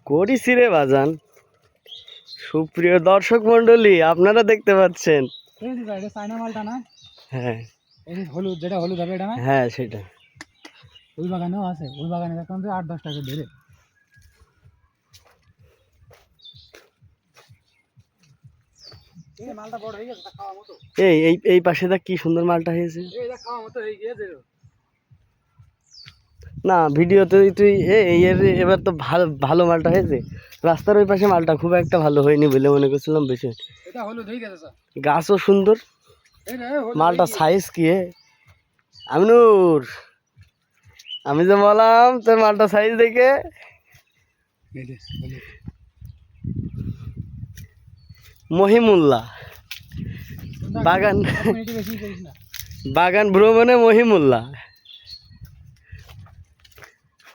করিছি রে বাজান। সুপ্রিয় দর্শক মন্ডলী, আপনারা দেখতে পাচ্ছেন। চায়না মালটা না? হ্যাঁ, হলুদ, যেটা হলুদ হবে এটা না? হ্যাঁ সেটা। ওই বাগানেও আছে, ওই বাগানে দেখলাম যে 8-10 টাকা ধরে। মালটা বড় হয়ে গেছে, খাওয়ার মতো। এই এই এই পাশে দেখ কি সুন্দর মালটা হয়েছে। এটা খাওয়ার মতো হয়ে গিয়েছে। না ভিডিওতে তুই এবার তো ভালো ভালো মালটা হয়েছে। রাস্তার ওই পাশে মালটা খুব একটা ভালো হয়নি বলে মনে করছিলাম বেশি। এটা হলুদ হয়ে গেছে স্যার। গাছও সুন্দর, মালটা সাইজ কি আমিনুর, আমি যে বললাম তোর মালটা সাইজ দেখে। মহিমুল্লাহ বাগান, বাগান ভ্রমণে মহিমুল্লাহ।